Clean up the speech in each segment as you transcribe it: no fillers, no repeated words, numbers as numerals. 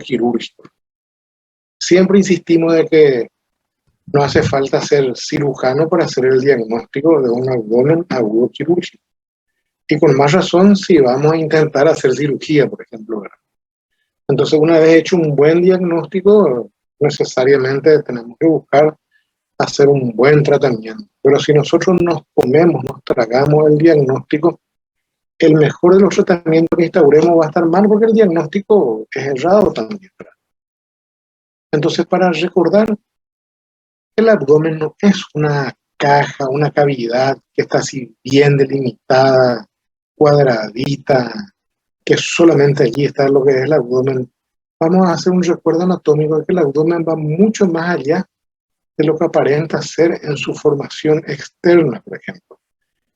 quirúrgico. Siempre insistimos de que no hace falta ser cirujano para hacer el diagnóstico de un abdomen agudo quirúrgico. Y con más razón si vamos a intentar hacer cirugía, por ejemplo, ¿verdad? Entonces, una vez hecho un buen diagnóstico, necesariamente tenemos que buscar hacer un buen tratamiento. Pero si nosotros nos tragamos el diagnóstico, el mejor de los tratamientos que instauremos va a estar mal porque el diagnóstico es errado también, ¿verdad? Entonces, para recordar, el abdomen no es una caja, una cavidad que está así bien delimitada, cuadradita, que solamente allí está lo que es el abdomen. Vamos a hacer un recuerdo anatómico de que el abdomen va mucho más allá de lo que aparenta ser en su formación externa, por ejemplo.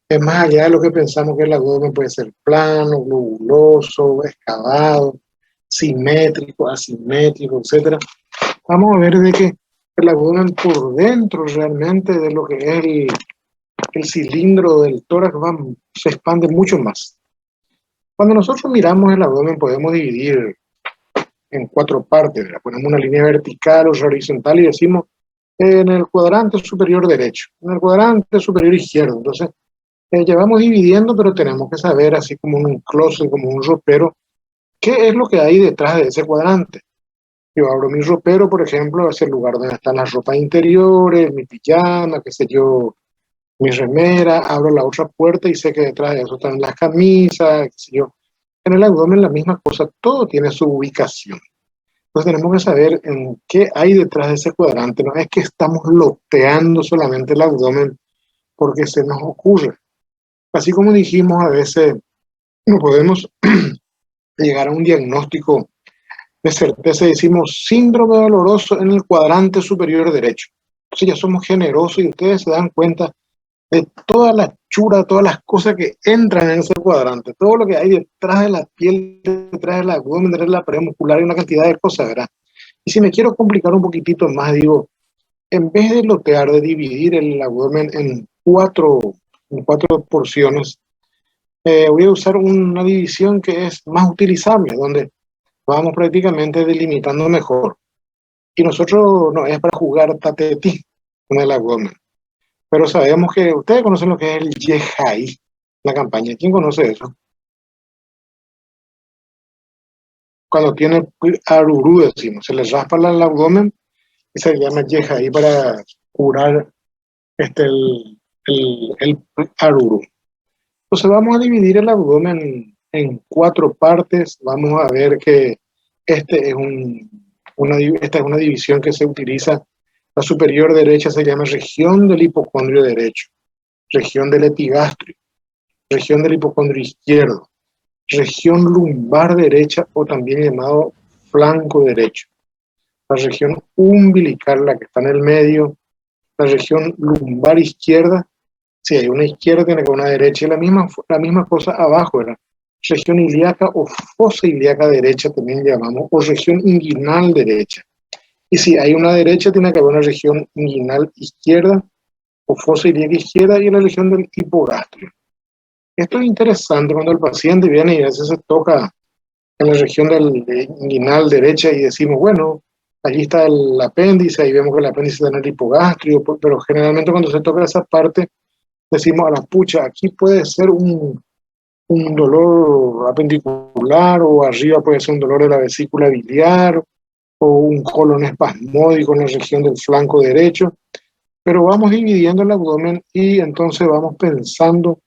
Es más allá de lo que pensamos que el abdomen puede ser plano, globuloso, excavado, simétrico, asimétrico, etc. Vamos a ver de que el abdomen por dentro realmente de lo que es el cilindro del tórax se expande mucho más. Cuando nosotros miramos el abdomen podemos dividir en 4 partes, ¿verdad? Ponemos una línea vertical o horizontal y decimos en el cuadrante superior derecho, en el cuadrante superior izquierdo. Entonces, llevamos dividiendo, pero tenemos que saber, así como un closet, como un ropero, qué es lo que hay detrás de ese cuadrante. Yo abro mi ropero, por ejemplo, es el lugar donde están las ropas interiores, mi pijama, qué sé yo, mi remera, abro la otra puerta y sé que detrás de eso están las camisas, qué sé yo. En el abdomen la misma cosa, todo tiene su ubicación. Entonces tenemos que saber en qué hay detrás de ese cuadrante. No es que estamos loteando solamente el abdomen porque se nos ocurre. Así como dijimos, a veces no podemos llegar a un diagnóstico de certeza y decimos síndrome doloroso en el cuadrante superior derecho. Entonces ya somos generosos y ustedes se dan cuenta de toda la chura, todas las cosas que entran en ese cuadrante, todo lo que hay detrás de la piel, detrás del abdomen, detrás de la pared muscular y una cantidad de cosas, ¿verdad? Y si me quiero complicar un poquitito más, digo, en vez de lotear, de dividir el abdomen en cuatro porciones, voy a usar una división que es más utilizable, donde vamos prácticamente delimitando mejor. Y nosotros no es para jugar tatetí con el abdomen. Pero sabemos que ustedes conocen lo que es el Yehai, la campaña. ¿Quién conoce eso? Cuando tiene arurú, decimos, se les raspa el abdomen y se llama Yehai para curar el arurú. Entonces vamos a dividir el abdomen en 4 partes. Vamos a ver que esta es una división que se utiliza. La superior derecha se llama región del hipocondrio derecho, región del epigastrio, región del hipocondrio izquierdo, región lumbar derecha o también llamado flanco derecho, la región umbilical, la que está en el medio, la región lumbar izquierda. Si hay una izquierda, tiene que haber una derecha, y la misma cosa abajo, ¿verdad? Región ilíaca o fosa ilíaca derecha también llamamos, o región inguinal derecha. Y si hay una derecha, tiene que haber una región inguinal izquierda o fosa ilíaca izquierda y la región del hipogastrio. Esto es interesante cuando el paciente viene y a veces se toca en la región del inguinal derecha y decimos, bueno, allí está el apéndice, ahí vemos que el apéndice está en el hipogastrio, pero generalmente cuando se toca esa parte, decimos a la pucha, aquí puede ser un dolor apendicular o arriba puede ser un dolor de la vesícula biliar o un colon espasmódico en la región del flanco derecho, pero vamos dividiendo el abdomen y entonces vamos pensando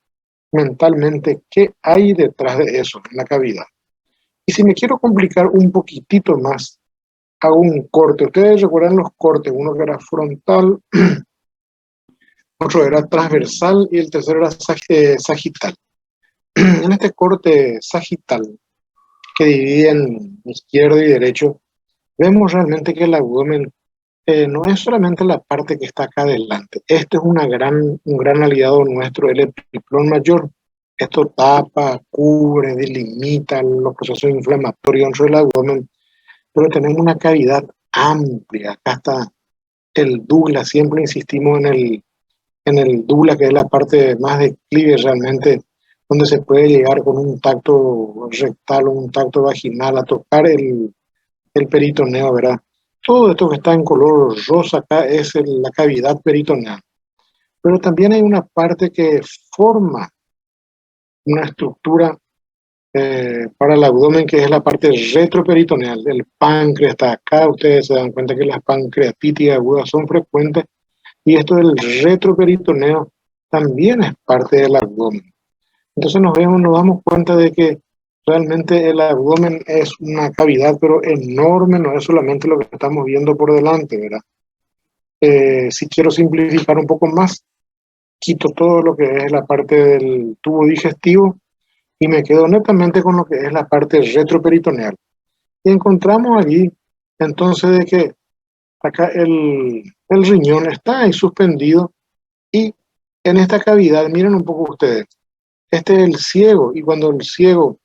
mentalmente qué hay detrás de eso, en la cavidad. Y si me quiero complicar un poquitito más, hago un corte. Ustedes recuerdan los cortes, uno que era frontal, otro era transversal y el tercero era sagital. En este corte sagital, que divide en izquierdo y derecho, vemos realmente que el abdomen no es solamente la parte que está acá adelante. Este es un gran aliado nuestro, el epiplón mayor. Esto tapa, cubre, delimita los procesos inflamatorios dentro del abdomen, pero tenemos una cavidad amplia. Acá está el dugla, siempre insistimos en el dugla, que es la parte más declive realmente, donde se puede llegar con un tacto rectal o un tacto vaginal a tocar el peritoneo, ¿verdad? Todo esto que está en color rosa acá es la cavidad peritoneal. Pero también hay una parte que forma una estructura para el abdomen, que es la parte retroperitoneal. El páncreas está acá, ustedes se dan cuenta que las pancreatitis agudas son frecuentes, y esto del retroperitoneo también es parte del abdomen. Entonces nos damos cuenta de que realmente el abdomen es una cavidad, pero enorme, no es solamente lo que estamos viendo por delante, ¿verdad? Si quiero simplificar un poco más, quito todo lo que es la parte del tubo digestivo y me quedo netamente con lo que es la parte retroperitoneal. Y encontramos allí entonces de que acá el riñón está ahí suspendido, y en esta cavidad, miren un poco ustedes, este es el ciego, y cuando el ciego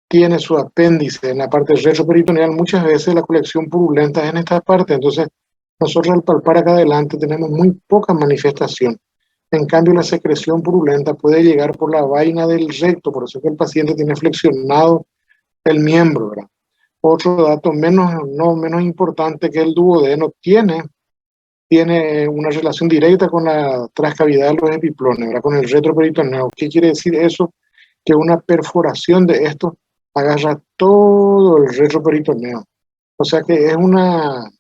tiene su apéndice en la parte retroperitoneal, muchas veces la colección purulenta es en esta parte. Entonces nosotros al palpar acá adelante tenemos muy poca manifestación. En cambio, la secreción purulenta puede llegar por la vaina del recto, por eso que el paciente tiene flexionado el miembro, ¿verdad? Otro dato no menos importante, que el duodeno tiene una relación directa con la transcavidad de los epiplones, ¿verdad? Con el retroperitoneo. ¿Qué quiere decir eso? Que una perforación de esto agarra todo el retroperitoneo. O sea que es una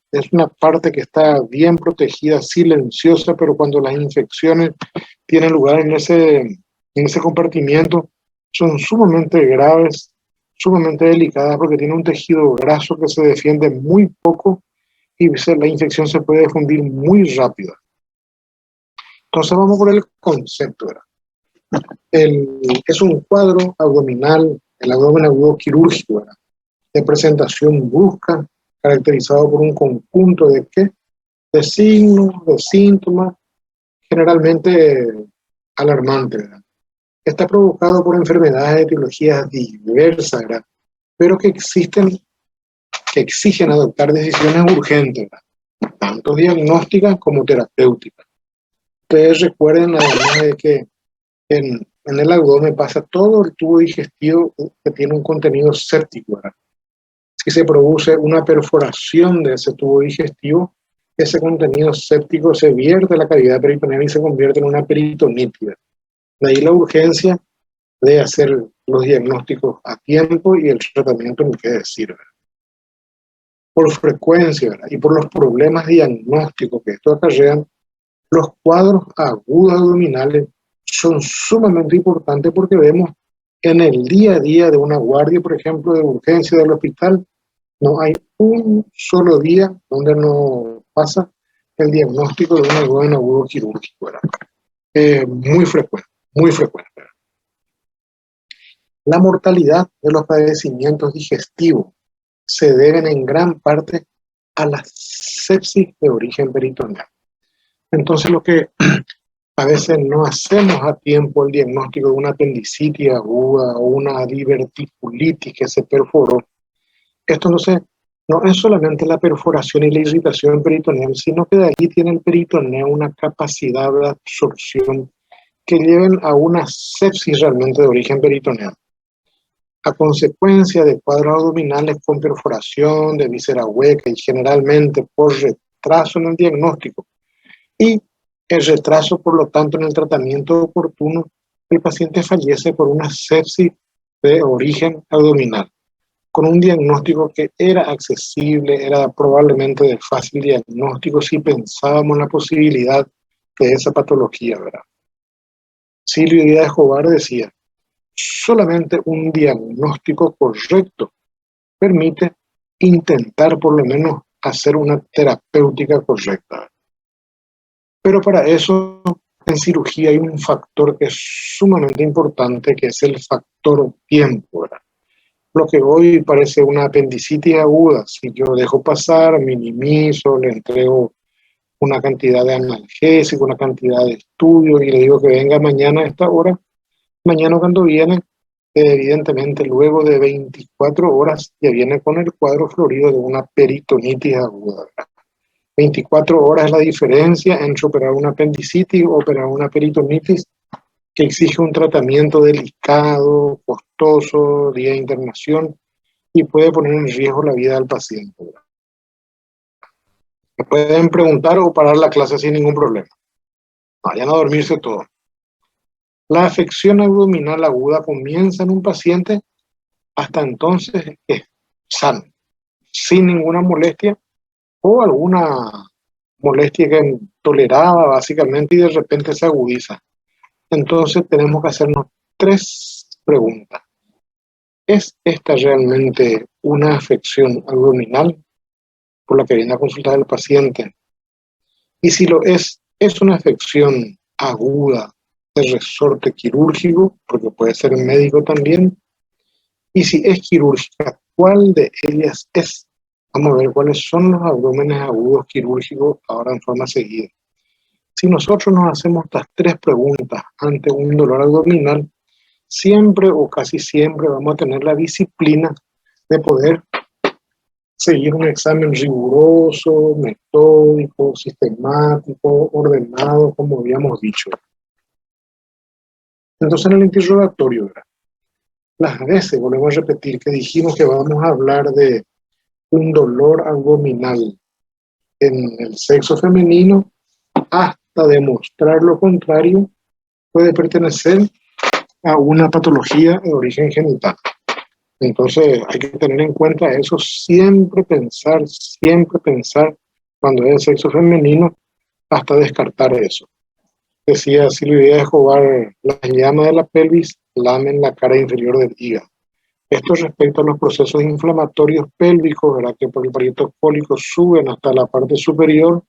parte que está bien protegida, silenciosa, pero cuando las infecciones tienen lugar en ese compartimiento, son sumamente graves, sumamente delicadas, porque tiene un tejido graso que se defiende muy poco, y la infección se puede difundir muy rápido. Entonces vamos por el concepto, ¿verdad? Es un cuadro abdominal, el abdomen agudo quirúrgico, ¿verdad? De presentación brusca, caracterizado por un conjunto de ¿qué? De signos, de síntomas, generalmente alarmantes, ¿verdad? Está provocado por enfermedades de etiologías diversas, ¿verdad? Pero que exigen adoptar decisiones urgentes, ¿verdad? Tanto diagnósticas como terapéuticas. Ustedes recuerden además de que en el abdomen pasa todo el tubo digestivo, que tiene un contenido séptico, ¿verdad? Si se produce una perforación de ese tubo digestivo, ese contenido séptico se vierte a la cavidad peritoneal y se convierte en una peritonitis. De ahí la urgencia de hacer los diagnósticos a tiempo y el tratamiento, ni qué decir, ¿verdad? Por frecuencia, ¿verdad? Y por los problemas diagnósticos que esto acarrean, los cuadros agudos abdominales son sumamente importantes, porque vemos en el día a día de una guardia, por ejemplo, de urgencia del hospital, no hay un solo día donde no pasa el diagnóstico de un abdomen agudo quirúrgico, ¿verdad? Muy frecuente, muy frecuente, ¿verdad? La mortalidad de los padecimientos digestivos se deben en gran parte a la sepsis de origen peritoneal. Entonces, lo que a veces no hacemos a tiempo el diagnóstico de una apendicitis aguda o una diverticulitis que se perforó. Esto no es solamente la perforación y la irritación peritoneal, sino que de allí tiene el peritoneo una capacidad de absorción que lleven a una sepsis realmente de origen peritoneal. A consecuencia de cuadros abdominales con perforación de víscera hueca, y generalmente por retraso en el diagnóstico y el retraso, por lo tanto, en el tratamiento oportuno, el paciente fallece por una sepsis de origen abdominal, con un diagnóstico que era accesible, era probablemente de fácil diagnóstico si pensábamos en la posibilidad de esa patología, ¿verdad? Silvio Díaz Escobar decía: solamente un diagnóstico correcto permite intentar por lo menos hacer una terapéutica correcta. Pero para eso, en cirugía hay un factor que es sumamente importante, que es el factor tiempo, ¿verdad? Lo que hoy parece una apendicitis aguda, si yo dejo pasar, minimizo, le entrego una cantidad de analgésico, una cantidad de estudios, y le digo que venga mañana a esta hora, mañana cuando viene, evidentemente luego de 24 horas ya viene con el cuadro florido de una peritonitis aguda, ¿verdad? 24 horas es la diferencia entre operar una apendicitis o operar una peritonitis, que exige un tratamiento delicado, costoso, día de internación, y puede poner en riesgo la vida del paciente. Me pueden preguntar o parar la clase sin ningún problema. Vayan a dormirse todos. La afección abdominal aguda comienza en un paciente, hasta entonces es sano, sin ninguna molestia o alguna molestia que toleraba básicamente y de repente se agudiza. Entonces tenemos que hacernos 3 preguntas. ¿Es esta realmente una afección abdominal por la que viene a consultar el paciente? Y si lo es una afección aguda de resorte quirúrgico, porque puede ser médico también. Y si es quirúrgica, ¿cuál de ellas es? Vamos a ver cuáles son los abdómenes agudos quirúrgicos ahora en forma seguida. Si nosotros nos hacemos estas 3 preguntas ante un dolor abdominal, siempre o casi siempre vamos a tener la disciplina de poder seguir un examen riguroso, metódico, sistemático, ordenado, como habíamos dicho. Entonces en el interrogatorio, ¿verdad? Las veces, volvemos a repetir, que dijimos que vamos a hablar de un dolor abdominal en el sexo femenino, hasta demostrar lo contrario, puede pertenecer a una patología de origen genital. Entonces hay que tener en cuenta eso, siempre pensar cuando es el sexo femenino, hasta descartar eso. Decía Silvia Escobar, las llamas de la pelvis lamen la cara inferior del hígado. Esto respecto a los procesos inflamatorios pélvicos, ¿verdad? Que por el parieto fólico suben hasta la parte superior.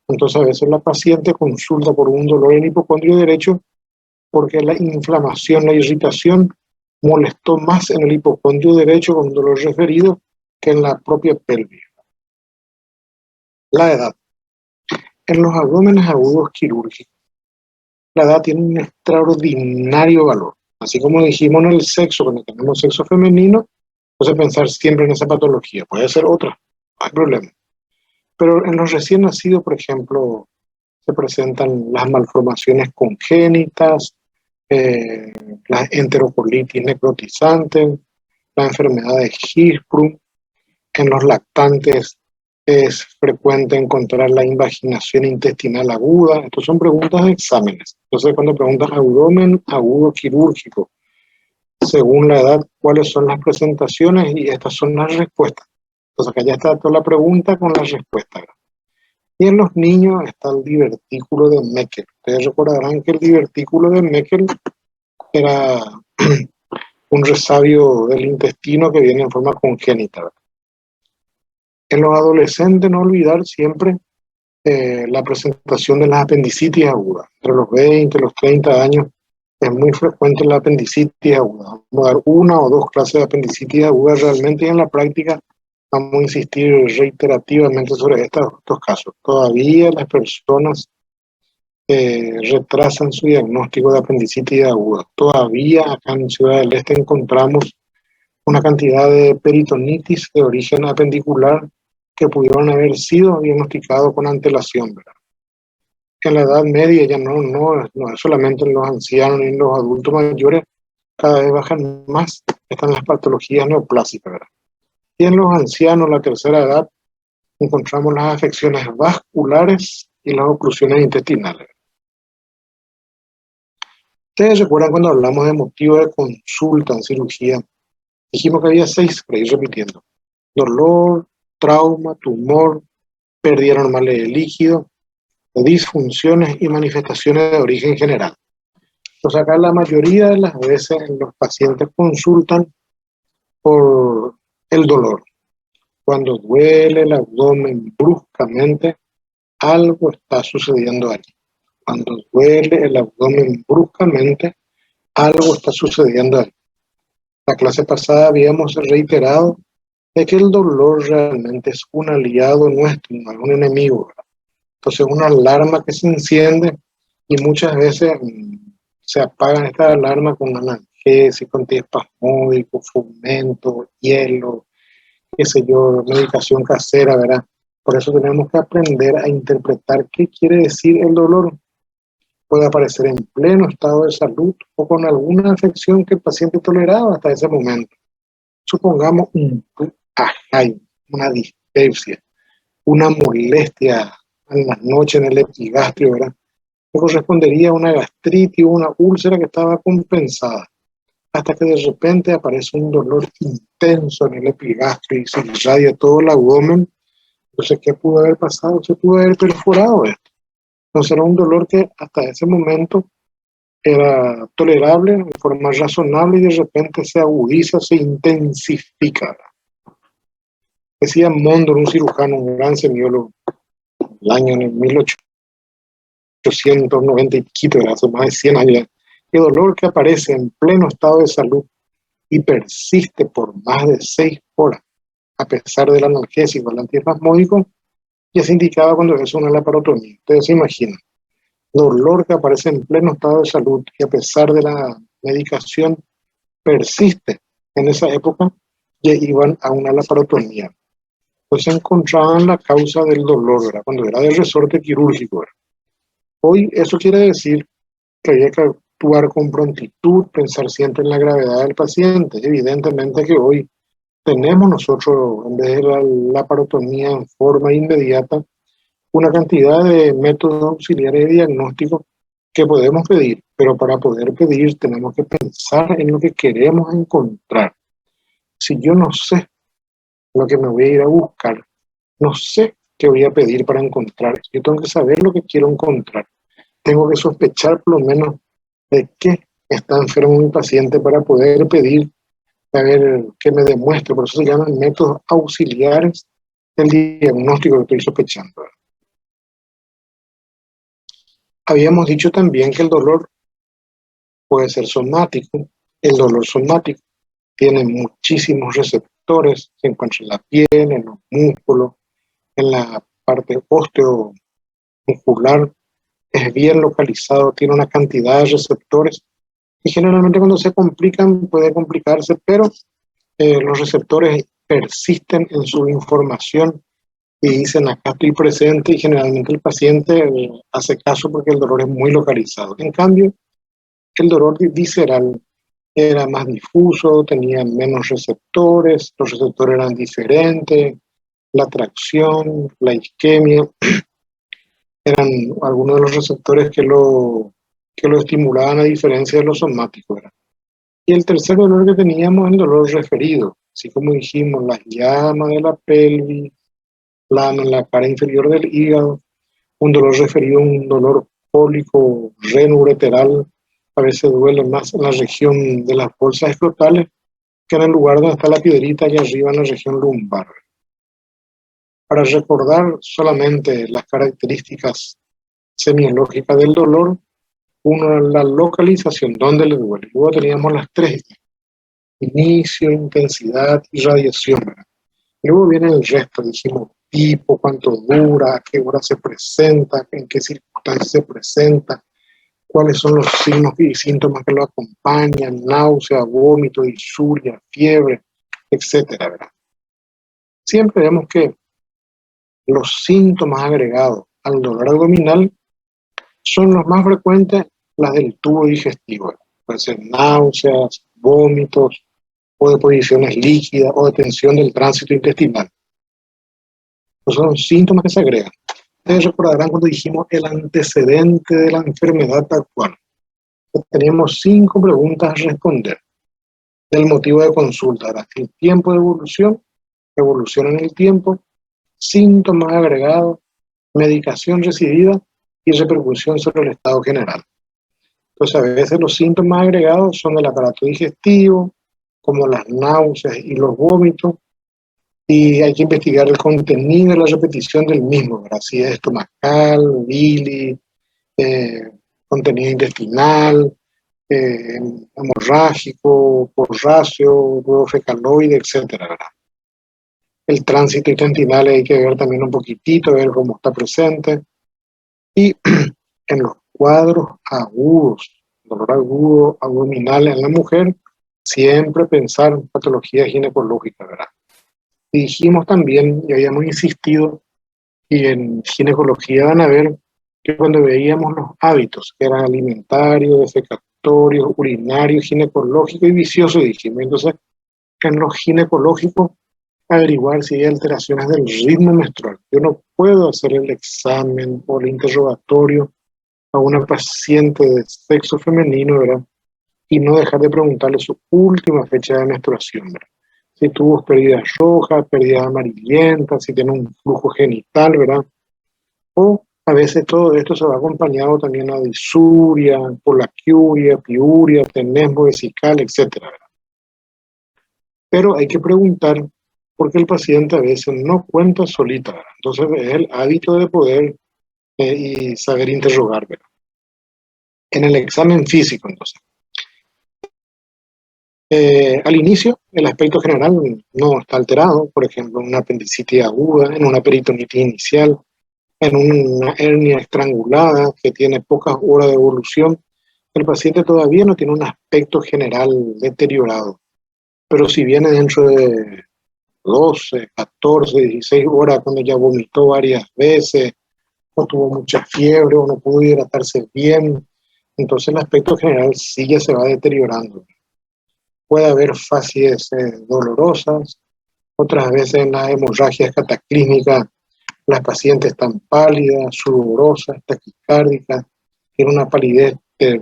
Entonces a veces la paciente consulta por un dolor en hipocondrio derecho porque la inflamación, la irritación molestó más en el hipocondrio derecho con un dolor referido que en la propia pelvis. La edad. En los abdómenes agudos quirúrgicos, la edad tiene un extraordinario valor. Así como dijimos en el sexo, cuando tenemos sexo femenino, entonces pensar siempre en esa patología. Puede ser otra, no hay problema. Pero en los recién nacidos, por ejemplo, se presentan las malformaciones congénitas, la enterocolitis necrotizante, la enfermedad de Hirschsprung. En los lactantes es frecuente encontrar la invaginación intestinal aguda. Estas son preguntas de exámenes. Entonces, cuando preguntas abdomen agudo quirúrgico, según la edad, ¿cuáles son las presentaciones? Y estas son las respuestas. Entonces, acá ya está toda la pregunta con la respuesta. Y en los niños está el divertículo de Meckel. Ustedes recordarán que el divertículo de Meckel era un resabio del intestino que viene en forma congénita. En los adolescentes, no olvidar siempre la presentación de las apendicitis agudas. Entre los 20 y los 30 años es muy frecuente la apendicitis aguda. Vamos a dar 1 o 2 clases de apendicitis aguda realmente, y en la práctica vamos a insistir reiterativamente sobre estos casos. Todavía las personas retrasan su diagnóstico de apendicitis aguda. Todavía acá en Ciudad del Este encontramos una cantidad de peritonitis de origen apendicular que pudieron haber sido diagnosticados con antelación, ¿verdad? En la edad media ya no es solamente en los ancianos ni en los adultos mayores, cada vez bajan más, están las patologías neoplásicas, ¿verdad? Y en los ancianos, la tercera edad, encontramos las afecciones vasculares y las oclusiones intestinales. Ustedes recuerdan cuando hablamos de motivo de consulta en cirugía, dijimos que había 6, para ir repitiendo: dolor, trauma, tumor, pérdida normal de líquido, disfunciones y manifestaciones de origen general. Entonces acá la mayoría de las veces los pacientes consultan por el dolor. Cuando duele el abdomen bruscamente, algo está sucediendo allí. Cuando duele el abdomen bruscamente, algo está sucediendo allí. La clase pasada habíamos reiterado de que el dolor realmente es un aliado nuestro, no es un enemigo, ¿verdad? Entonces una alarma que se enciende y muchas veces se apagan estas alarmas con analgésicos, antiespasmódicos, fomento, hielo, qué sé yo, medicación casera, ¿verdad? Por eso tenemos que aprender a interpretar qué quiere decir el dolor. Puede aparecer en pleno estado de salud o con alguna afección que el paciente toleraba hasta ese momento. Supongamos un ajay, una dispepsia, una molestia en las noches en el epigastrio, ¿verdad? Que correspondería a una gastritis o una úlcera que estaba compensada, hasta que de repente aparece un dolor intenso en el epigastrio y se irradia todo el abdomen. Entonces, ¿qué pudo haber pasado? Se pudo haber perforado esto. Entonces era un dolor que hasta ese momento era tolerable, de forma razonable, y de repente se agudiza, se intensifica. Decía Mondor, un cirujano, un gran semiólogo, el año en el 1890 y piquito, hace más de 100 años, que dolor que aparece en pleno estado de salud y persiste por más de 6 horas, a pesar del analgésico, el antiespasmódico, ya se indicaba cuando es una laparotomía. Ustedes se imaginan, dolor que aparece en pleno estado de salud y a pesar de la medicación persiste en esa época, ya iban a una laparotomía. Entonces encontraban la causa del dolor, ¿verdad? Cuando era de resorte quirúrgico, ¿verdad? Hoy eso quiere decir que había que actuar con prontitud, pensar siempre en la gravedad del paciente. Evidentemente que hoy tenemos nosotros, en vez de la laparotomía en forma inmediata, una cantidad de métodos auxiliares de diagnóstico que podemos pedir, pero para poder pedir tenemos que pensar en lo que queremos encontrar. Si yo no sé lo que me voy a ir a buscar, no sé qué voy a pedir para encontrar, yo tengo que saber lo que quiero encontrar. Tengo que sospechar por lo menos de qué está enfermo mi paciente para poder pedir, a ver qué me demuestre. Por eso se llaman métodos auxiliares del diagnóstico que estoy sospechando. Habíamos dicho también que el dolor puede ser somático. El dolor somático tiene muchísimos receptores, se encuentra en la piel, en los músculos, en la parte osteomuscular, es bien localizado, tiene una cantidad de receptores y generalmente cuando se complican puede complicarse, pero los receptores persisten en su información y dicen acá estoy presente y generalmente el paciente hace caso porque el dolor es muy localizado. En cambio, el dolor visceral era más difuso, tenía menos receptores, los receptores eran diferentes, la tracción, la isquemia, eran algunos de los receptores que lo estimulaban a diferencia de los somáticos. ¿Verdad? Y el tercer dolor que teníamos es el dolor referido, así como dijimos, las llamas de la pelvis, en la cara inferior del hígado, un dolor referido, un dolor cólico renoureteral, a veces duele más en la región de las bolsas escrotales que en el lugar donde está la piedrita allá arriba en la región lumbar. Para recordar solamente las características semiológicas del dolor, uno, la localización, dónde le duele. Luego teníamos las tres: inicio, intensidad y radiación. Luego viene el resto, dijimos tipo, cuánto dura, a qué hora se presenta, en qué circunstancias se presenta, cuáles son los signos y síntomas que lo acompañan, náusea, vómito, disuria, fiebre, etcétera, ¿verdad? Siempre vemos que los síntomas agregados al dolor abdominal son los más frecuentes, las del tubo digestivo. Pueden ser náuseas, vómitos, o de posiciones líquidas, o de tensión del tránsito intestinal. Esos son síntomas que se agregan. Ustedes recordarán cuando dijimos el antecedente de la enfermedad actual. Teníamos 5 preguntas a responder del motivo de consulta. Era el tiempo de evolución en el tiempo, síntomas agregados, medicación recibida y repercusión sobre el estado general. Entonces, a veces los síntomas agregados son del aparato digestivo, como las náuseas y los vómitos, y hay que investigar el contenido y la repetición del mismo, ¿verdad? Si es estomacal, bili, contenido intestinal, hemorrágico, porráceo, fecaloide, etcétera, ¿verdad? El tránsito intestinal hay que ver también un poquitito, ver cómo está presente. Y en los cuadros agudos, dolor agudo abdominal en la mujer, siempre pensar en patología ginecológica, ¿verdad? Y dijimos también, y habíamos insistido, y en ginecología van a ver que cuando veíamos los hábitos, que eran alimentarios, defecatorios, urinarios, ginecológicos y viciosos, dijimos, entonces en lo ginecológico, averiguar si hay alteraciones del ritmo menstrual. Yo no puedo hacer el examen o el interrogatorio a una paciente de sexo femenino, ¿verdad? Y no dejar de preguntarle su última fecha de menstruación, ¿verdad? Si tuvo pérdidas rojas, pérdidas amarillentas, si tiene un flujo genital, ¿verdad? O a veces todo esto se va acompañado también a disuria, polaquiuria, piuria, tenesmo vesical, etcétera. Pero hay que preguntar porque el paciente a veces no cuenta solita, ¿verdad? Entonces es el hábito de poder y saber interrogar, ¿verdad? En el examen físico, entonces. Al inicio, el aspecto general no está alterado, por ejemplo, en una apendicitis aguda, en una peritonitis inicial, en una hernia estrangulada que tiene pocas horas de evolución. El paciente todavía no tiene un aspecto general deteriorado, pero si viene dentro de 12, 14, 16 horas, cuando ya vomitó varias veces, o tuvo mucha fiebre, o no pudo hidratarse bien, entonces el aspecto general sí ya se va deteriorando. Puede haber facies dolorosas, otras veces en las hemorragias cataclísmicas las pacientes están pálidas, sudorosas, taquicárdicas, tienen una palidez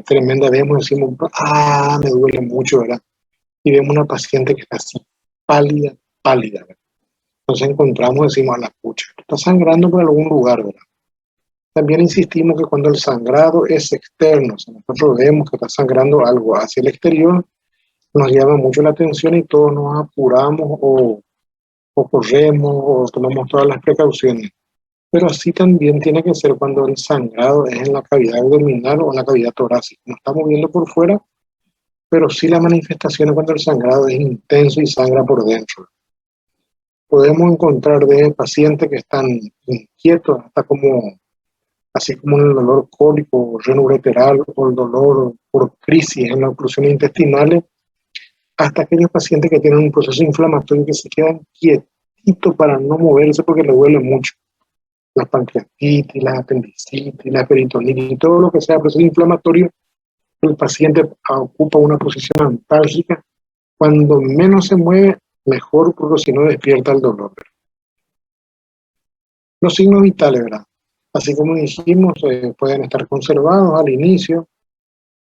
tremenda, vemos, decimos, me duele mucho, ¿verdad? Y vemos una paciente que está así, pálida, pálida, ¿verdad? Entonces encontramos, decimos, a la pucha, está sangrando por algún lugar, ¿verdad? También insistimos que cuando el sangrado es externo, o sea, nosotros vemos que está sangrando algo hacia el exterior, nos llama mucho la atención y todos nos apuramos o corremos o tomamos todas las precauciones. Pero así también tiene que ser cuando el sangrado es en la cavidad abdominal o en la cavidad torácica. No estamos viendo por fuera, pero sí la manifestación es cuando el sangrado es intenso y sangra por dentro. Podemos encontrar de pacientes que están inquietos, hasta como, así como el dolor cólico, renoureteral o el dolor por crisis en las oclusiones intestinales, hasta aquellos pacientes que tienen un proceso inflamatorio que se quedan quietitos para no moverse porque les duele mucho. La pancreatitis, la apendicitis, la peritonitis, y todo lo que sea proceso inflamatorio, el paciente ocupa una posición antálgica. Cuando menos se mueve, mejor, porque si no despierta el dolor. Los signos vitales, ¿verdad? Así como dijimos, pueden estar conservados al inicio.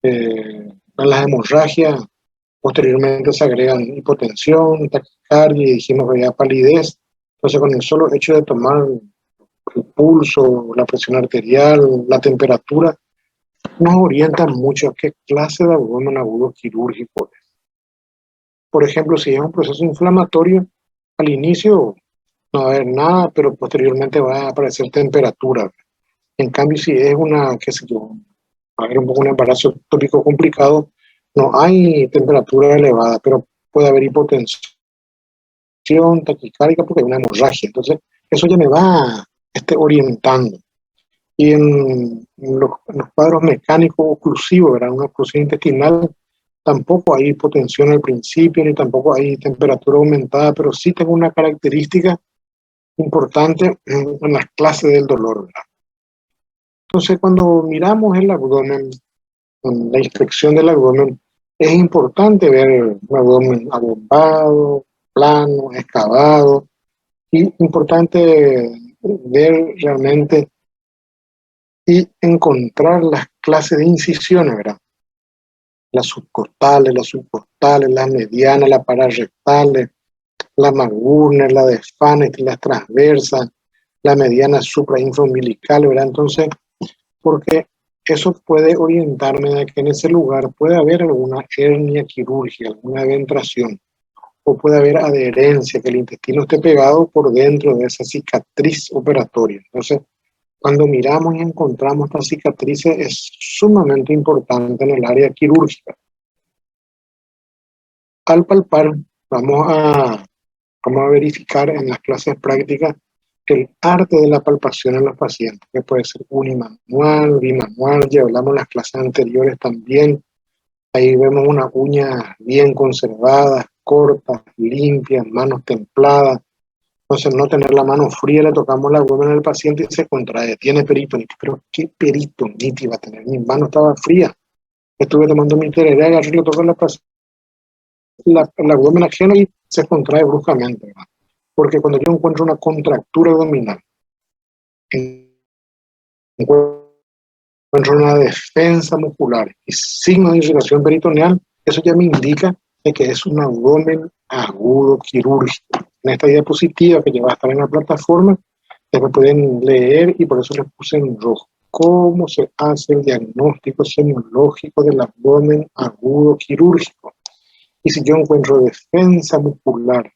A las hemorragias, posteriormente se agregan hipotensión, taquicardia, y dijimos que había palidez. Entonces, con el solo hecho de tomar el pulso, la presión arterial, la temperatura, nos orientan mucho a qué clase de abdomen agudo quirúrgico es. Por ejemplo, si es un proceso inflamatorio, al inicio no va a haber nada, pero posteriormente va a aparecer temperatura. En cambio, si es una, qué sé yo, va a haber un poco un embarazo tópico complicado, no hay temperatura elevada, pero puede haber hipotensión, taquicardia, porque hay una hemorragia. Entonces, eso ya me va orientando. Y en los cuadros mecánicos oclusivos, ¿verdad? Una oclusión intestinal, tampoco hay hipotensión al principio, ni tampoco hay temperatura aumentada, pero sí tengo una característica importante en las clases del dolor, ¿verdad? Entonces, cuando miramos el abdomen, en la inspección del abdomen, es importante ver un abdomen abombado, plano, excavado, y importante ver realmente y encontrar las clases de incisiones, ¿verdad? Las subcostales, las medianas, las pararrectales, las magurnes, las desfanes, las transversas, la mediana suprainfraumbilical, ¿verdad? Entonces, porque eso puede orientarme a que en ese lugar puede haber alguna hernia quirúrgica, alguna eventración, o puede haber adherencia, que el intestino esté pegado por dentro de esa cicatriz operatoria. Entonces, cuando miramos y encontramos estas cicatrices es sumamente importante en el área quirúrgica. Al palpar, vamos a verificar en las clases prácticas el arte de la palpación en los pacientes, que puede ser unimanual, bimanual, ya hablamos en las clases anteriores también. Ahí vemos unas uñas bien conservadas, cortas, limpias, manos templadas. Entonces, no tener la mano fría, le tocamos el abdomen al paciente y se contrae, tiene peritonitis. Pero ¿qué peritonitis va a tener? Mi mano estaba fría. Estuve tomando mi tereré, agarré y le toco a la paciente el abdomen ajeno y se contrae bruscamente, ¿verdad? Porque cuando yo encuentro una contractura abdominal, encuentro una defensa muscular y signo de irritación peritoneal, eso ya me indica de que es un abdomen agudo quirúrgico. En esta diapositiva que ya va a estar en la plataforma, después pueden leer y por eso les puse en rojo. ¿Cómo se hace el diagnóstico semiológico del abdomen agudo quirúrgico? Y si yo encuentro defensa muscular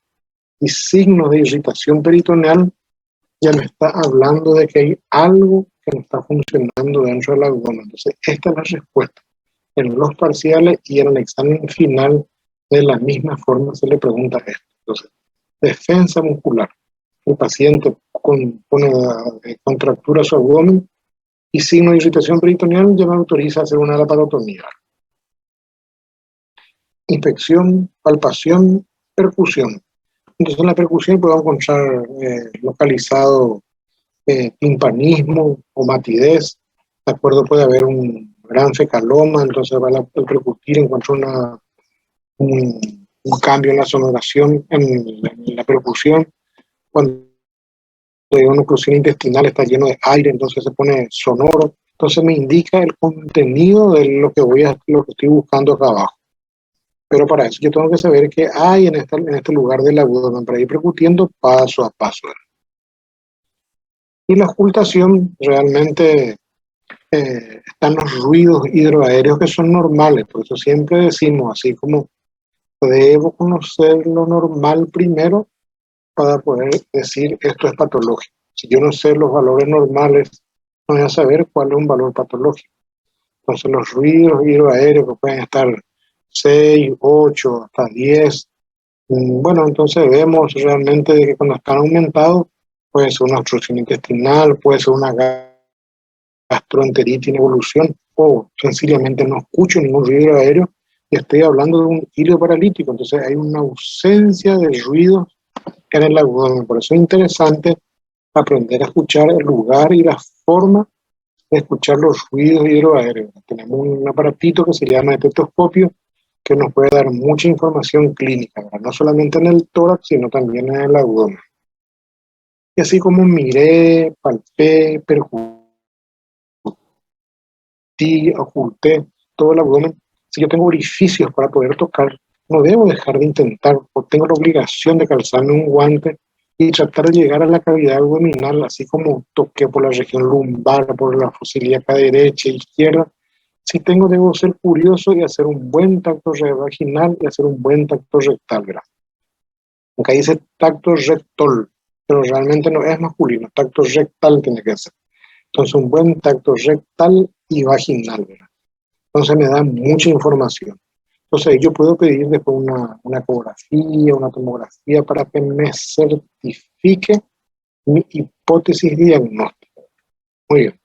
y signos de irritación peritoneal, ya me está hablando de que hay algo que no está funcionando dentro del abdomen. Entonces, esta es la respuesta. En los parciales y en el examen final, de la misma forma se le pregunta esto. Entonces, defensa muscular. El paciente pone contractura su abdomen y signo de irritación peritoneal ya me autoriza a hacer una laparotomía. Inspección, palpación, percusión. Entonces en la percusión podemos encontrar localizado timpanismo o matidez. De acuerdo, puede haber un gran fecaloma, entonces al percutir encuentro un cambio en la sonoración, en la percusión. Cuando una oclusión intestinal está lleno de aire, entonces se pone sonoro. Entonces me indica el contenido de lo que estoy buscando acá abajo. Pero para eso yo tengo que saber qué hay en este lugar del abdomen para ir percutiendo paso a paso. Y la ocultación realmente están los ruidos hidroaéreos que son normales. Por eso siempre decimos, así como debo conocer lo normal primero para poder decir esto es patológico. Si yo no sé los valores normales, no voy a saber cuál es un valor patológico. Entonces los ruidos hidroaéreos que pueden estar 6, 8, hasta 10. Bueno, entonces vemos realmente de que cuando están aumentados, puede ser una obstrucción intestinal, puede ser una gastroenteritis en evolución, o sencillamente no escucho ningún ruido aéreo y estoy hablando de un hilo paralítico. Entonces hay una ausencia de ruido en el abdomen. Por eso es interesante aprender a escuchar el lugar y la forma de escuchar los ruidos hidroaéreos. Tenemos un aparatito que se llama estetoscopio que nos puede dar mucha información clínica, ¿verdad? No solamente en el tórax, sino también en el abdomen. Y así como miré, palpé, percutí, oculté todo el abdomen, si yo tengo orificios para poder tocar, no debo dejar de intentar, o tengo la obligación de calzarme un guante y tratar de llegar a la cavidad abdominal, así como toqué por la región lumbar, por la ilíaca derecha e izquierda. Si tengo, debo ser curioso y hacer un buen tacto vaginal y hacer un buen tacto rectal, ¿verdad? Aunque dice tacto rectal, pero realmente no es masculino, tacto rectal tiene que ser. Entonces un buen tacto rectal y vaginal, ¿verdad? Entonces me da mucha información. Entonces yo puedo pedir después una ecografía, una tomografía para que me certifique mi hipótesis diagnóstica. Muy bien.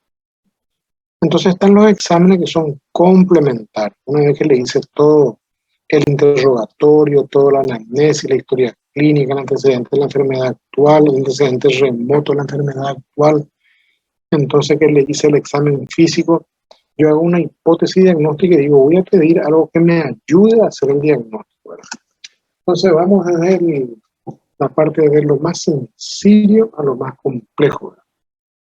Entonces están los exámenes que son complementarios. Una vez que le hice todo el interrogatorio, toda la anamnesis, la historia clínica, el antecedente de la enfermedad actual, el antecedente remoto de la enfermedad actual, entonces que le hice el examen físico, yo hago una hipótesis diagnóstica y digo, voy a pedir algo que me ayude a hacer el diagnóstico, ¿verdad? Entonces vamos a ver la parte de ver lo más sencillo a lo más complejo, ¿verdad?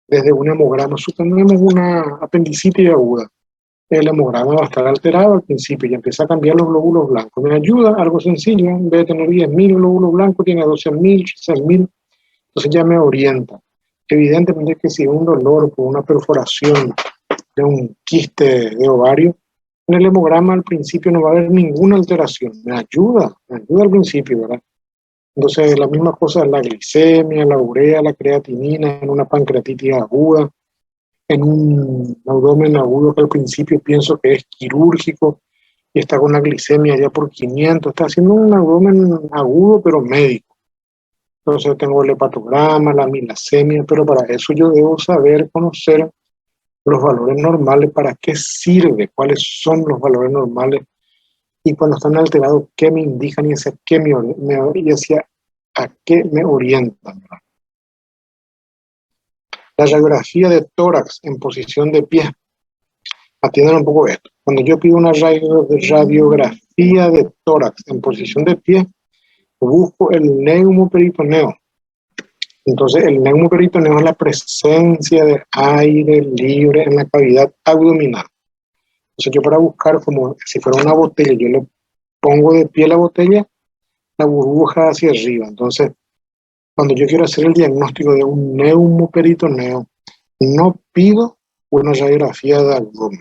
Desde un hemograma, supongamos una apendicitis aguda. El hemograma va a estar alterado al principio y empieza a cambiar los glóbulos blancos. Me ayuda, algo sencillo, en vez de tener 10.000 glóbulos blancos, tiene 12.000, 6.000, entonces ya me orienta. Evidentemente que si un dolor por una perforación de un quiste de ovario, en el hemograma al principio no va a haber ninguna alteración. Me ayuda al principio, ¿verdad? Entonces la misma cosa es la glicemia, la urea, la creatinina, en una pancreatitis aguda, en un abdomen agudo que al principio pienso que es quirúrgico y está con la glicemia ya por 500, está haciendo un abdomen agudo pero médico. Entonces tengo el hepatograma, la milasemia, pero para eso yo debo saber, conocer los valores normales, para qué sirve, cuáles son los valores normales y cuando están alterados, qué me indican y hacia qué a qué me orientan. La radiografía de tórax en posición de pie. Atiendan un poco esto. Cuando yo pido una radiografía de tórax en posición de pie, busco el neumoperitoneo. Entonces, el neumoperitoneo es la presencia de aire libre en la cavidad abdominal. Entonces, yo para buscar como si fuera una botella, yo le pongo de pie la botella, la burbuja hacia arriba. Entonces, cuando yo quiero hacer el diagnóstico de un neumoperitoneo, no pido una radiografía de abdomen.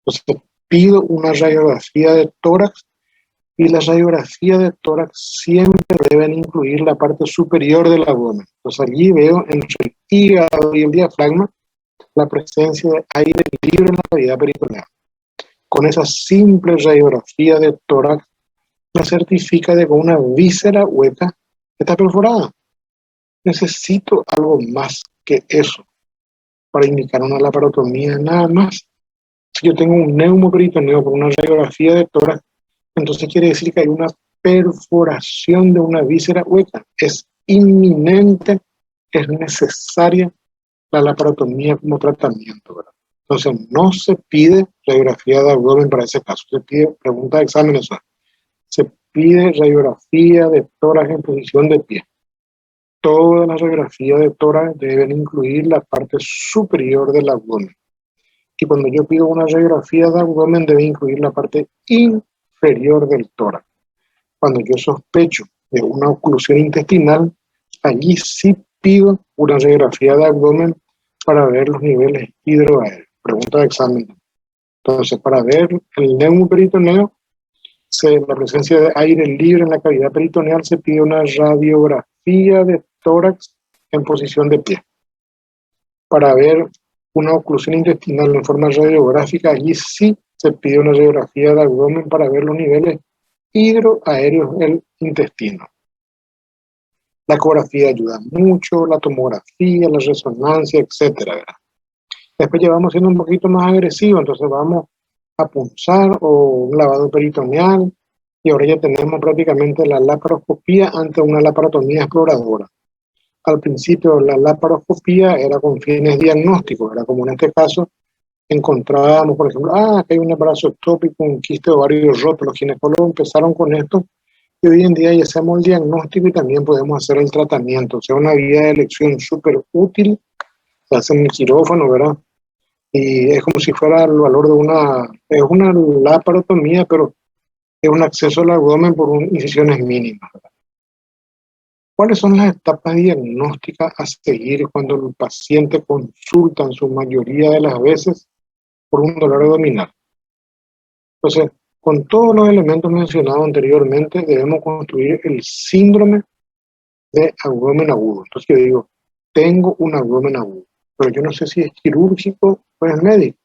Entonces, pido una radiografía de tórax y la radiografía de tórax siempre deben incluir la parte superior del abdomen. Entonces, allí veo entre el hígado y el diafragma la presencia de aire libre en la cavidad peritoneal. Con esa simple radiografía de tórax, me certifica de que una víscera hueca está perforada. Necesito algo más que eso para indicar una laparotomía, nada más. Si yo tengo un neumoperitoneo con una radiografía de tórax, entonces quiere decir que hay una perforación de una víscera hueca. Es inminente, es necesaria la laparotomía como tratamiento, ¿verdad? Entonces no se pide radiografía de abdomen para ese caso, se pide pregunta de exámenes, se pide radiografía de tórax en posición de pie. Todas las radiografías de tórax deben incluir la parte superior del abdomen. Y cuando yo pido una radiografía de abdomen, debe incluir la parte inferior del tórax. Cuando yo sospecho de una oclusión intestinal, allí sí pido una radiografía de abdomen para ver los niveles hidroaéreos. Pregunta de examen. Entonces, para ver el neumoperitoneo, la presencia de aire libre en la cavidad peritoneal, se pide una radiografía de tórax en posición de pie. Para ver una oclusión intestinal en forma radiográfica, allí sí se pide una radiografía de abdomen para ver los niveles hidroaéreos del intestino. La ecografía ayuda mucho, la tomografía, la resonancia, etcétera. Después ya vamos siendo un poquito más agresivos, entonces vamos a punzar o un lavado peritoneal, y ahora ya tenemos prácticamente la laparoscopía ante una laparotomía exploradora. Al principio la laparoscopía era con fines diagnósticos, era como en este caso encontrábamos, por ejemplo, aquí hay un embarazo ectópico, un quiste de ovario roto. Los ginecólogos empezaron con esto y hoy en día ya hacemos el diagnóstico y también podemos hacer el tratamiento. O sea, una vía de elección súper útil, se hace en el quirófano, ¿verdad? Y es como si fuera el valor de es una laparotomía, pero es un acceso al abdomen por incisiones mínimas, ¿verdad? ¿Cuáles son las etapas diagnósticas a seguir cuando el paciente consulta en su mayoría de las veces por un dolor abdominal? Entonces, con todos los elementos mencionados anteriormente, debemos construir el síndrome de abdomen agudo. Entonces yo digo, tengo un abdomen agudo, pero yo no sé si es quirúrgico o es médico.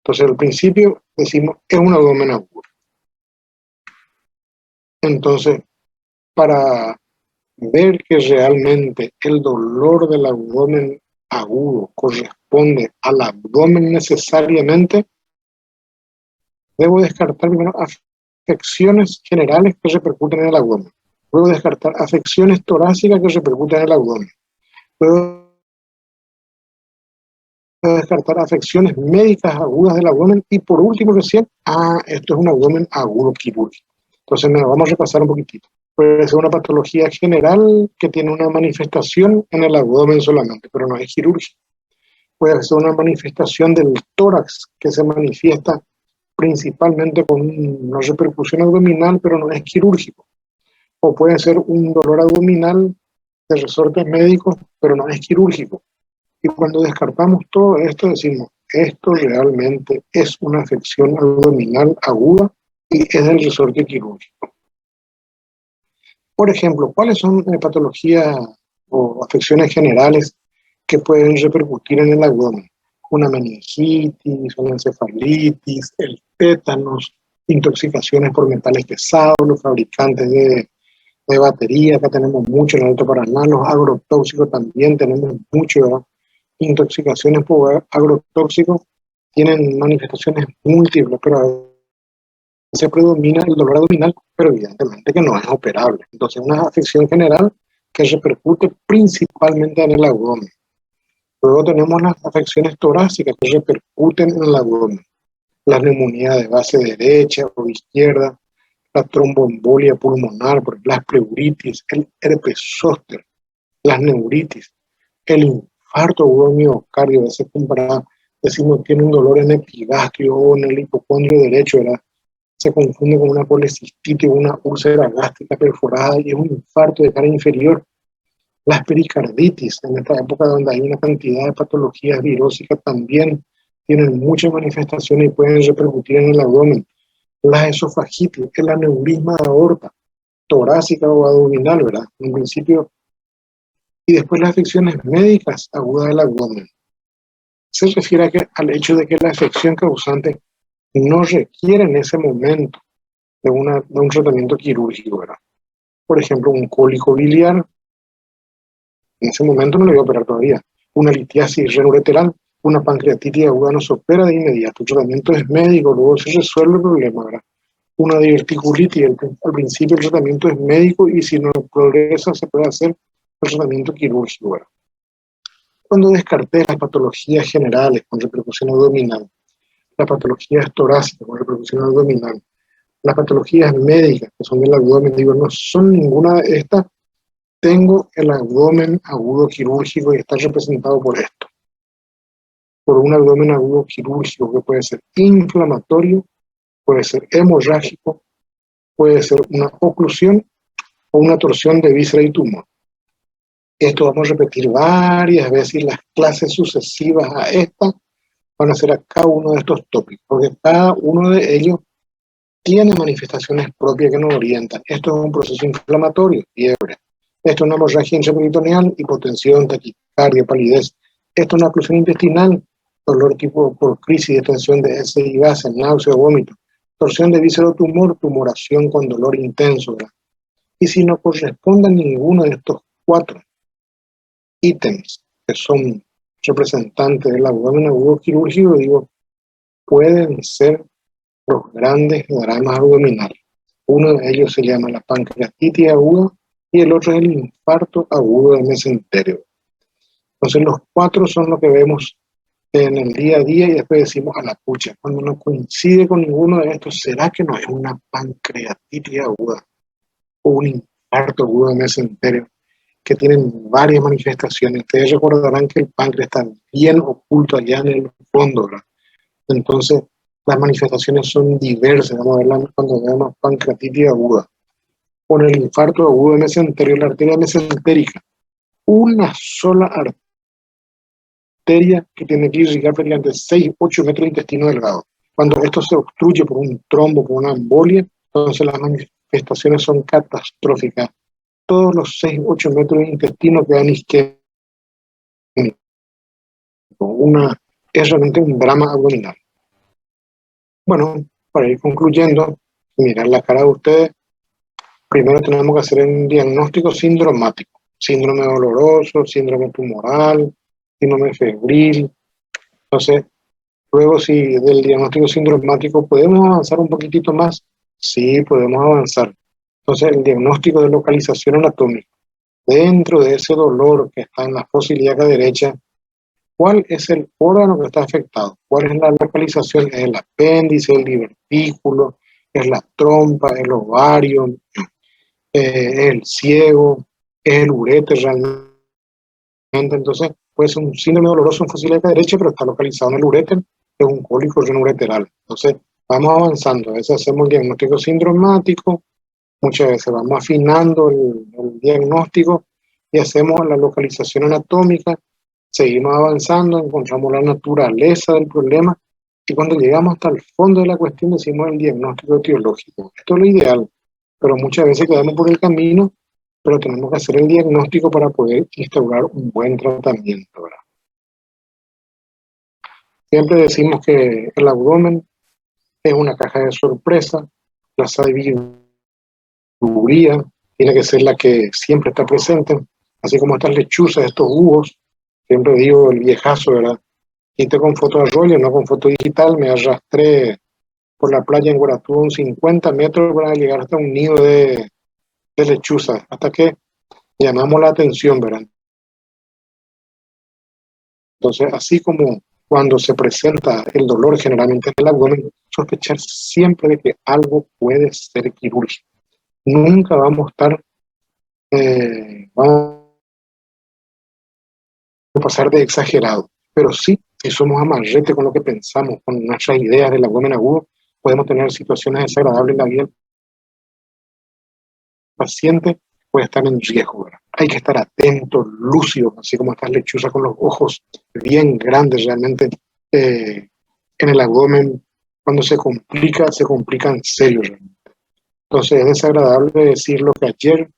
Entonces al principio decimos, es un abdomen agudo. Entonces, para ver que realmente el dolor del abdomen agudo corresponde al abdomen necesariamente, debo descartar primero afecciones generales que repercuten en el abdomen. Luego descartar afecciones torácicas que repercuten en el abdomen. Luego descartar afecciones médicas agudas del abdomen. Y por último recién, esto es un abdomen agudo quirúrgico. Entonces vamos a repasar un poquitito. Puede ser una patología general que tiene una manifestación en el abdomen solamente, pero no es quirúrgico. Puede ser una manifestación del tórax que se manifiesta principalmente con una repercusión abdominal, pero no es quirúrgico. O puede ser un dolor abdominal de resortes médicos, pero no es quirúrgico. Y cuando descartamos todo esto, decimos, esto realmente es una afección abdominal aguda y es del resorte quirúrgico. Por ejemplo, ¿cuáles son patologías o afecciones generales que pueden repercutir en el abdomen? Una meningitis, una encefalitis, el tétanos, intoxicaciones por metales pesados, los fabricantes de batería, acá tenemos mucho en el Alto Paraná, los agrotóxicos también tenemos mucho, ¿verdad? Intoxicaciones por agrotóxicos tienen manifestaciones múltiples, pero se predomina el dolor abdominal, pero evidentemente que no es operable. Entonces, una afección general que repercute principalmente en el abdomen. Luego tenemos las afecciones torácicas que repercuten en el abdomen. la neumonía de base derecha o izquierda, la tromboembolia pulmonar, las pleuritis, el herpes zóster, las neuritis, el infarto agudo del miocardio. A veces comparado, decimos que tiene un dolor en el epigastrio o en el hipocondrio derecho, ¿verdad? Se confunde con una colecistitis o una úlcera gástrica perforada y es un infarto de cara inferior. Las pericarditis, en esta época donde hay una cantidad de patologías virósicas, también tienen muchas manifestaciones y pueden repercutir en el abdomen. Las esofagitis, el aneurisma de aorta, torácica o abdominal, ¿verdad? En principio, y después las afecciones médicas agudas del abdomen. Se refiere al hecho de que la afección causante no requiere en ese momento de un tratamiento quirúrgico, ¿verdad? Por ejemplo, un cólico biliar, en ese momento no lo voy a operar todavía. Una litiasis renoureteral, una pancreatitis aguda no se opera de inmediato. El tratamiento es médico, luego se resuelve el problema, ¿verdad? Una diverticulitis, al principio el tratamiento es médico y si no progresa se puede hacer el tratamiento quirúrgico, ¿verdad? Cuando descarté las patologías generales con repercusión abdominal, las patologías torácicas con repercusión abdominal, las patologías médicas que son del abdomen, digo, no son ninguna de estas, tengo el abdomen agudo quirúrgico y está representado por esto, por un abdomen agudo quirúrgico que puede ser inflamatorio, puede ser hemorrágico, puede ser una oclusión o una torsión de víscera y tumor. Esto vamos a repetir varias veces y las clases sucesivas a esta van a ser a cada uno de estos tópicos, porque cada uno de ellos tiene manifestaciones propias que nos orientan. Esto es un proceso inflamatorio, fiebre. Esto es una hemorragia intraperitoneal, hipotensión, taquicardia, palidez. Esto es una oclusión intestinal, dolor tipo por crisis de tensión de heces y gases, náusea, vómito. Torsión de víscera, tumor, tumoración con dolor intenso, ¿verdad? Y si no corresponde a ninguno de estos 4 ítems que son representantes del abdomen agudo quirúrgico, digo, pueden ser los grandes dramas abdominales. Uno de ellos se llama la pancreatitis aguda y el otro es el infarto agudo del mesenterio. Entonces los 4 son lo que vemos en el día a día y después decimos a la pucha, cuando no coincide con ninguno de estos, ¿será que no es una pancreatitis aguda o un infarto agudo del mesenterio? Que tienen varias manifestaciones. Ustedes recordarán que el páncreas está bien oculto allá en el fondo, ¿verdad? Entonces, las manifestaciones son diversas. Vamos a verla cuando veamos pancreatitis aguda. Con el infarto agudo del mesenterio, la arteria mesentérica, una sola arteria que tiene que irrigar prácticamente 6-8 metros de intestino delgado. Cuando esto se obstruye por un trombo, por una embolia, entonces las manifestaciones son catastróficas. Todos los 6-8 metros de intestino quedan isquémicos. Es realmente un drama abdominal. Bueno, para ir concluyendo, mirar la cara de ustedes, primero tenemos que hacer un diagnóstico sindromático, síndrome doloroso, síndrome tumoral, síndrome febril. Entonces, luego si del diagnóstico sindromático podemos avanzar un poquitito más, sí podemos avanzar. Entonces, el diagnóstico de localización anatómica, dentro de ese dolor que está en la fosa ilíaca derecha, ¿cuál es el órgano que está afectado? ¿Cuál es la localización? ¿Es el apéndice, el divertículo, es la trompa, el ovario, es el ciego, es el uréter realmente? Entonces, puede ser un síndrome doloroso en fosa ilíaca derecha, pero está localizado en el uréter, es un cólico renoureteral. Entonces, vamos avanzando. A veces hacemos el diagnóstico sindromático, muchas veces vamos afinando el diagnóstico y hacemos la localización anatómica. Seguimos avanzando, encontramos la naturaleza del problema y cuando llegamos hasta el fondo de la cuestión decimos el diagnóstico etiológico. Esto es lo ideal, pero muchas veces quedamos por el camino, pero tenemos que hacer el diagnóstico para poder instaurar un buen tratamiento, ¿verdad? Siempre decimos que el abdomen es una caja de sorpresa, la sabiduría tiene que ser la que siempre está presente, así como estas lechuzas, estos jugos. Siempre digo el viejazo, ¿verdad? Quité con foto de rollo, no con foto digital, me arrastré por la playa en Guaratú 50 metros para llegar hasta un nido de lechuzas, hasta que llamamos la atención, ¿verdad? Entonces, así como cuando se presenta el dolor generalmente en el abdomen, sospechar siempre de que algo puede ser quirúrgico. Nunca vamos a estar, vamos a pasar de exagerado, pero sí, si somos amarrete con lo que pensamos, con nuestras ideas del abdomen agudo, podemos tener situaciones desagradables en la vida del paciente, puede estar en riesgo, ¿verdad? Hay que estar atento, lúcido, así como estas lechuzas con los ojos bien grandes realmente en el abdomen. Cuando se complica en serio realmente. Entonces es desagradable decir lo que ayer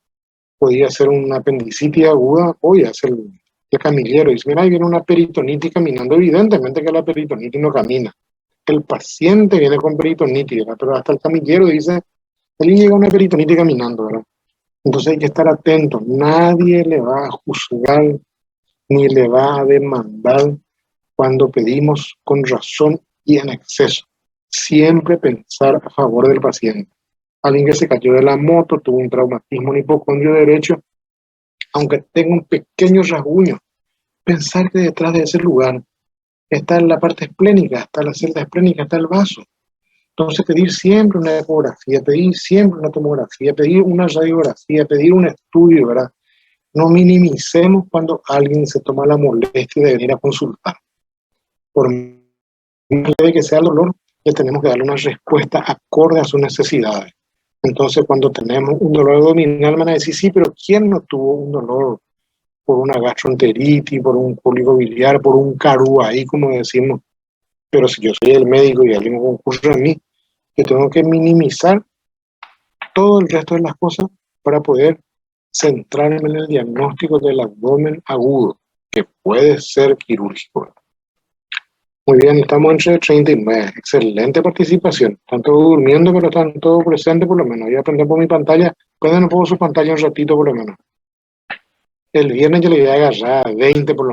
podía ser una apendicitis aguda, hoy es el camillero. Y dice, mira, ahí viene una peritonitis caminando. Evidentemente que la peritonitis no camina. El paciente viene con peritonitis, ¿verdad? Pero hasta el camillero dice, él llega una peritonitis caminando, ¿verdad? Entonces hay que estar atento. Nadie le va a juzgar ni le va a demandar cuando pedimos con razón y en exceso. Siempre pensar a favor del paciente. Alguien que se cayó de la moto, tuvo un traumatismo en hipocondrio derecho, aunque tenga un pequeño rasguño, pensar que detrás de ese lugar está la parte esplénica, está la celda esplénica, está el vaso. Entonces pedir siempre una ecografía, pedir siempre una tomografía, pedir una radiografía, pedir un estudio, ¿verdad? No minimicemos cuando alguien se toma la molestia de venir a consultar. Por más leve que sea el dolor, le tenemos que darle una respuesta acorde a sus necesidades. Entonces, cuando tenemos un dolor abdominal, van a decir, sí, pero ¿quién no tuvo un dolor por una gastroenteritis, por un cólico biliar, por un carú ahí, como decimos? Pero si yo soy el médico y alguien me concurre a mí, yo tengo que minimizar todo el resto de las cosas para poder centrarme en el diagnóstico del abdomen agudo, que puede ser quirúrgico. Muy bien, estamos entre 39. Excelente participación. Están todos durmiendo, pero están todos presentes por lo menos. Ya aprendí por mi pantalla. Pueden poner su pantalla un ratito por lo menos. El viernes yo le voy a agarrar 20 por lo menos.